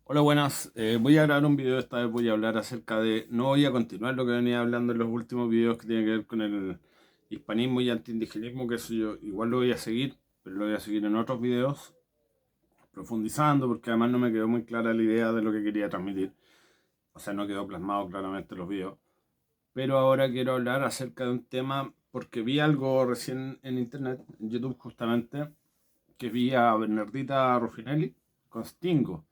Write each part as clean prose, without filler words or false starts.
Hola, buenas. Voy a grabar un video. Esta vez voy a hablar acerca de... No voy a continuar lo que venía hablando en los últimos videos que tiene que ver con el hispanismo y antiindigenismo, que eso yo igual lo voy a seguir, pero lo voy a seguir en otros videos, profundizando, porque además no me quedó muy clara la idea de lo que quería transmitir. O sea, no quedó plasmado claramente en los videos. Pero ahora quiero hablar acerca de un tema, porque vi algo recién en internet, en YouTube justamente, que vi a Bernardita Ruffinelli con Stingo.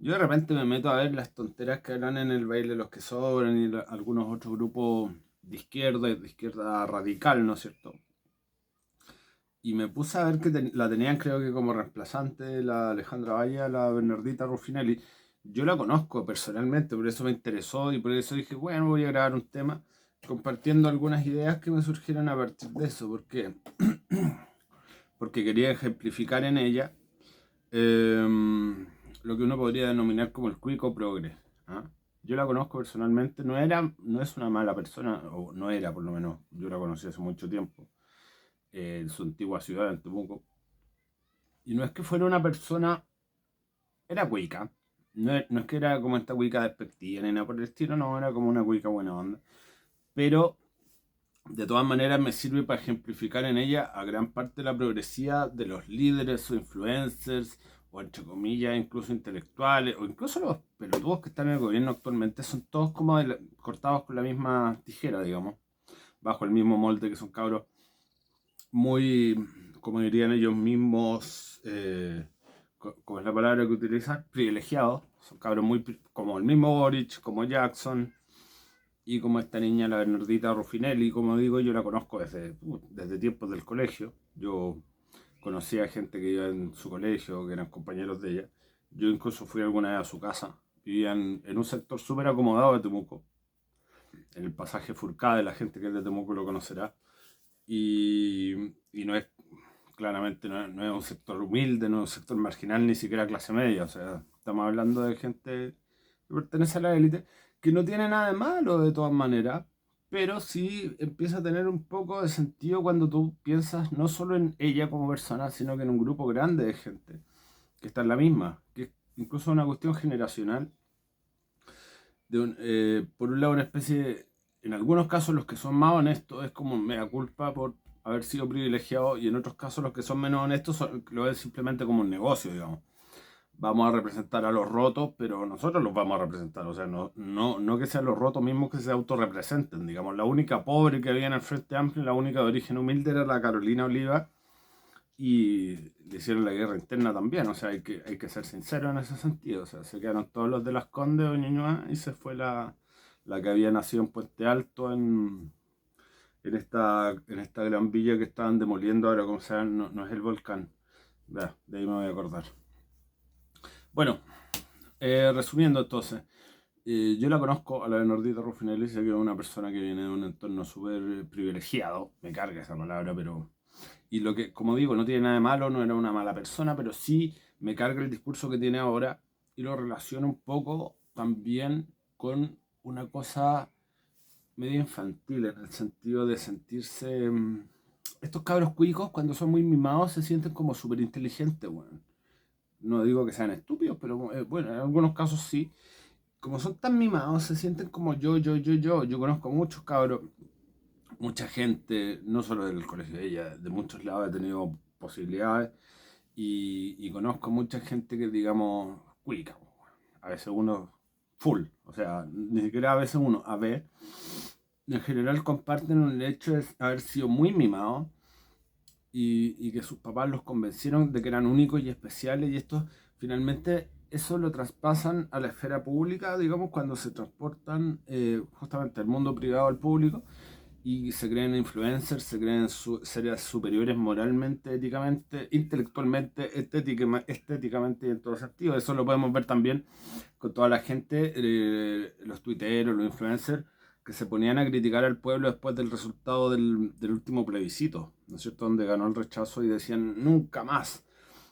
Yo de repente me meto a ver las tonteras que hablan en el baile los que sobran y algunos otros grupos de izquierda radical, ¿no es cierto? Y me puse a ver que la tenían, creo que como reemplazante, la Alejandra Valle, la Bernardita Ruffinelli. Yo la conozco personalmente, por eso me interesó y por eso dije, bueno, voy a grabar un tema compartiendo algunas ideas que me surgieron a partir de eso. ¿Por qué? Porque quería ejemplificar en ella lo que uno podría denominar como el cuico progre. ¿Ah? Yo la conozco personalmente, no es una mala persona, o no era por lo menos, yo la conocí hace mucho tiempo, en su antigua ciudad, en Temuco, y no es que fuera una persona, era cuica, no es que era como esta cuica despectiva ni nada por el estilo, no, era como una cuica buena onda, pero de todas maneras me sirve para ejemplificar en ella a gran parte la progresía de los líderes o influencers, o entre comillas, incluso intelectuales, o incluso los pelotudos que están en el gobierno actualmente, son todos como cortados con la misma tijera, digamos, bajo el mismo molde, que son cabros muy, como dirían ellos mismos, como es la palabra que utilizan, privilegiados, son cabros muy, como el mismo Boric, como Jackson, y como esta niña, la Bernardita Ruffinelli, como digo, yo la conozco desde tiempos del colegio. Yo conocía gente que iba en su colegio, que eran compañeros de ella. Yo incluso fui alguna vez a su casa. Vivían en un sector súper acomodado de Temuco, en el pasaje Furcade, la gente que es de Temuco lo conocerá. Y, y no es, claramente, no es un sector humilde, no es un sector marginal, ni siquiera clase media. O sea, estamos hablando de gente que pertenece a la élite, que no tiene nada de malo de todas maneras, pero sí empieza a tener un poco de sentido cuando tú piensas no solo en ella como persona, sino que en un grupo grande de gente que está en la misma, que es incluso una cuestión generacional, por un lado una especie en algunos casos los que son más honestos es como mea culpa por haber sido privilegiado, y en otros casos los que son menos honestos lo ven simplemente como un negocio, digamos. Vamos a representar a los rotos, pero nosotros los vamos a representar. O sea, no que sean los rotos mismos que se autorrepresenten. Digamos, la única pobre que había en el Frente Amplio, la única de origen humilde era la Carolina Oliva, y le hicieron la guerra interna también. O sea, hay que ser sincero en ese sentido. O sea, se quedaron todos los de Las Condes o Ñuñoa y se fue la que había nacido en Puente Alto, en esta gran villa que estaban demoliendo ahora, como se llama, no es el volcán. De ahí me voy a acordar. Bueno, resumiendo entonces, yo la conozco a la Bernardita Ruffinelli, sé que es una persona que viene de un entorno súper privilegiado, me carga esa palabra, pero... Y lo que, como digo, no tiene nada de malo, no era una mala persona, pero sí me carga el discurso que tiene ahora y lo relaciono un poco también con una cosa medio infantil, en el sentido de sentirse... estos cabros cuicos, cuando son muy mimados, se sienten como súper inteligentes, weón. No digo que sean estúpidos, pero bueno, en algunos casos sí. Como son tan mimados, se sienten como yo. Yo conozco muchos cabros, mucha gente, no solo del colegio de ella, de muchos lados he tenido posibilidades y conozco mucha gente que, digamos, cuica. A veces uno full, o sea, ni siquiera a veces uno, a ver, en general comparten el hecho de haber sido muy mimados y que sus papás los convencieron de que eran únicos y especiales, y estos finalmente eso lo traspasan a la esfera pública, digamos, cuando se transportan justamente del mundo privado al público y se creen influencers, se creen seres superiores moralmente, éticamente, intelectualmente, estéticamente y en todo sentido. Eso lo podemos ver también con toda la gente, los tuiteros, los influencers, que se ponían a criticar al pueblo después del resultado del último plebiscito, ¿no es cierto? Donde ganó el rechazo y decían, nunca más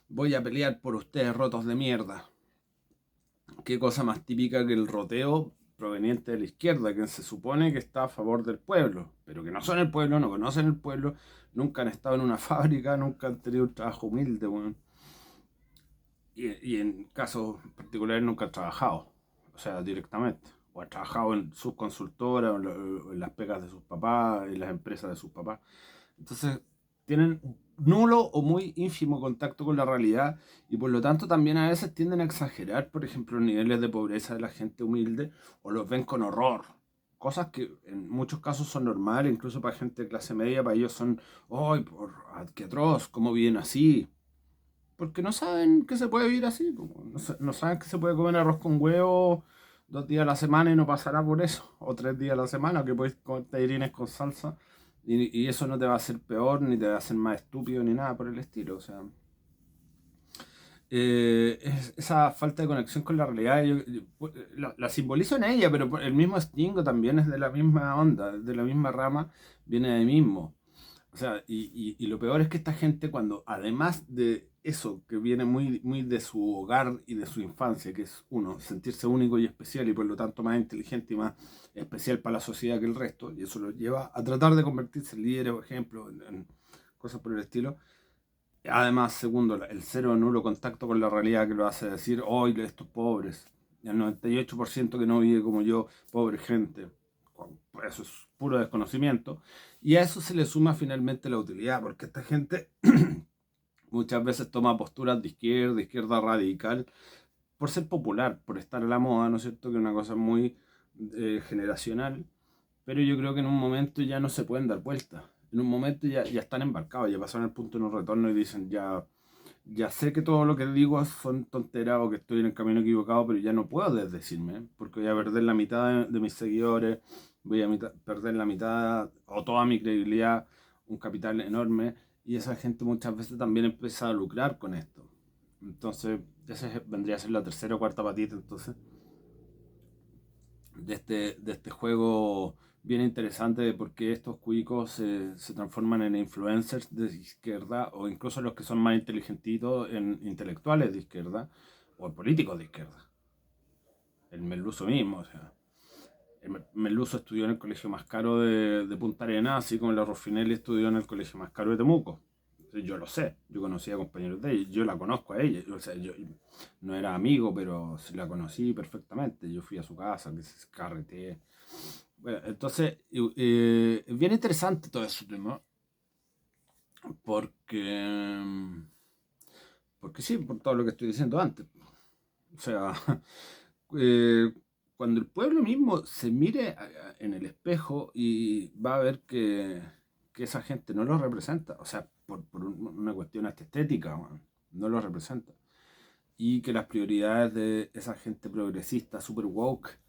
voy a pelear por ustedes rotos de mierda. Qué cosa más típica que el roteo proveniente de la izquierda, que se supone que está a favor del pueblo, pero que no son el pueblo, no conocen el pueblo, nunca han estado en una fábrica, nunca han tenido un trabajo humilde, bueno. y en casos particulares nunca ha trabajado, o sea, directamente. O ha trabajado en sus consultoras, o en las pegas de sus papás, en las empresas de sus papás. Entonces, tienen nulo o muy ínfimo contacto con la realidad y por lo tanto también a veces tienden a exagerar, por ejemplo, los niveles de pobreza de la gente humilde o los ven con horror. Cosas que en muchos casos son normales, incluso para gente de clase media, para ellos son, ¡ay, qué atroz! ¿Cómo viven así? Porque no saben que se puede vivir así. Po. No, no saben que se puede comer arroz con huevo 2 días a la semana y no pasará por eso. O 3 días a la semana, que puedes comer tallarines con salsa. Y eso no te va a hacer peor, ni te va a hacer más estúpido, ni nada por el estilo. O sea, esa falta de conexión con la realidad, la simbolizo en ella, pero el mismo Stingo también es de la misma onda, de la misma rama, viene de ahí mismo. O sea, y lo peor es que esta gente cuando, además de eso, que viene muy, muy de su hogar y de su infancia, que es uno, sentirse único y especial y por lo tanto más inteligente y más especial para la sociedad que el resto, y eso lo lleva a tratar de convertirse en líderes, por ejemplo, en cosas por el estilo. Además, segundo, el cero o nulo contacto con la realidad que lo hace decir, hoy estos pobres, y el 98% que no vive como yo, pobre gente. Pues eso es puro desconocimiento. Y a eso se le suma finalmente la utilidad, porque esta gente muchas veces toma posturas de izquierda radical, por ser popular, por estar a la moda, ¿no es cierto? Que es una cosa muy generacional, pero yo creo que en un momento ya no se pueden dar vueltas. En un momento ya están embarcados, ya pasaron el punto de no retorno y dicen, ya sé que todo lo que digo son tonteras o que estoy en el camino equivocado, pero ya no puedo desdecirme, porque voy a perder la mitad de mis seguidores, voy a perder la mitad o toda mi credibilidad, un capital enorme, y esa gente muchas veces también empieza a lucrar con esto. Entonces, esa vendría a ser la tercera o cuarta patita, entonces, de este juego bien interesante de por qué estos cuicos se transforman en influencers de izquierda o incluso los que son más inteligentitos en intelectuales de izquierda o en políticos de izquierda. El Merluzo mismo, o sea, el Merluzo estudió en el colegio más caro de Punta Arenas, así como la Ruffinelli estudió en el colegio más caro de Temuco. Yo lo sé, yo conocía a compañeros de ella, yo la conozco a ella, o sea, yo no era amigo, pero sí la conocí perfectamente. Yo fui a su casa, que se carreteé. Bueno, entonces, es bien interesante todo ese tema, porque, porque sí, por todo lo que estoy diciendo antes. O sea, eh, cuando el pueblo mismo se mire en el espejo y va a ver que esa gente no lo representa, o sea, por una cuestión hasta estética, man, no lo representa. Y que las prioridades de esa gente progresista, super woke,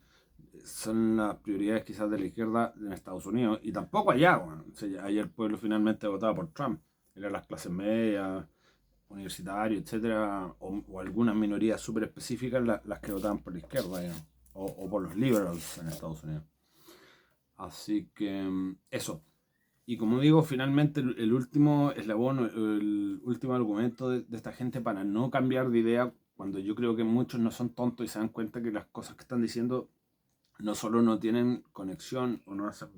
son las prioridades quizás de la izquierda en Estados Unidos y tampoco allá, bueno. O sea, allá el pueblo finalmente votaba por Trump, eran las clases medias, universitarios, etcétera, o algunas minorías súper específicas las que votaban por la izquierda, digamos, o por los liberals en Estados Unidos. Así que eso. Y como digo, finalmente el último eslabón, el último argumento de esta gente para no cambiar de idea, cuando yo creo que muchos no son tontos y se dan cuenta que las cosas que están diciendo no solo no tienen conexión o no hacen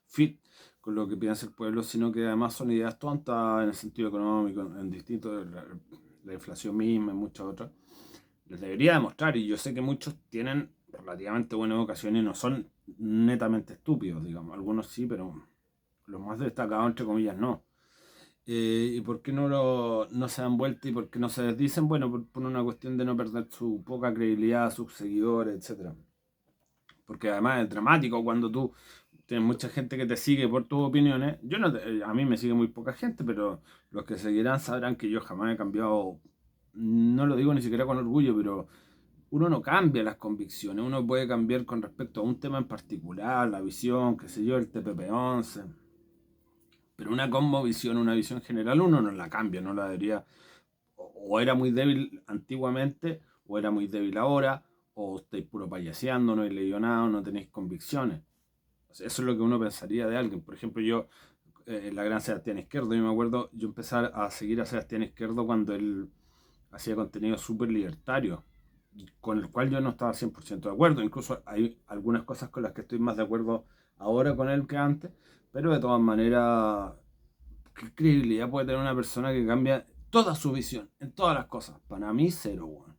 fit con lo que piensa el pueblo, sino que además son ideas tontas en el sentido económico, en distintos, la inflación misma y muchas otras. Les debería demostrar, y yo sé que muchos tienen relativamente buena educación y no son netamente estúpidos, digamos. Algunos sí, pero los más destacados, entre comillas, no. ¿Y por qué no se dan vuelta y por qué no se desdicen? Bueno, por una cuestión de no perder su poca credibilidad, sus seguidores, etcétera. Porque además es dramático cuando tú tienes mucha gente que te sigue por tus opiniones. Yo no a mí me sigue muy poca gente, pero los que seguirán sabrán que yo jamás he cambiado, no lo digo ni siquiera con orgullo, pero uno no cambia las convicciones, uno puede cambiar con respecto a un tema en particular, la visión, qué sé yo, el TPP-11, pero una cosmovisión, una visión general, uno no la cambia, no la debería, o era muy débil antiguamente, o era muy débil ahora, o estáis puro payaseando, no habéis leído nada, o no tenéis convicciones. O sea, eso es lo que uno pensaría de alguien. Por ejemplo, yo, la gran Sebastián Izquierdo, yo me acuerdo, yo empecé a seguir a Sebastián Izquierdo cuando él hacía contenido súper libertario, con el cual yo no estaba 100% de acuerdo. Incluso hay algunas cosas con las que estoy más de acuerdo ahora con él que antes, pero de todas maneras, ¿qué credibilidad puede tener una persona que cambia toda su visión, en todas las cosas. Para mí, cero, weón.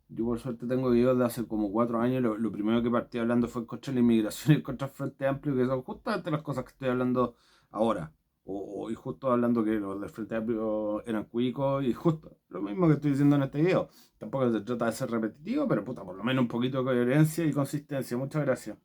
Yo por suerte tengo videos de hace como 4 años. Lo primero que partí hablando fue contra la inmigración y contra el Frente Amplio, que son justamente las cosas que estoy hablando ahora. Y justo hablando que los del Frente Amplio eran cuicos y justo lo mismo que estoy diciendo en este video. Tampoco se trata de ser repetitivo, pero puta, por lo menos un poquito de coherencia y consistencia. Muchas gracias.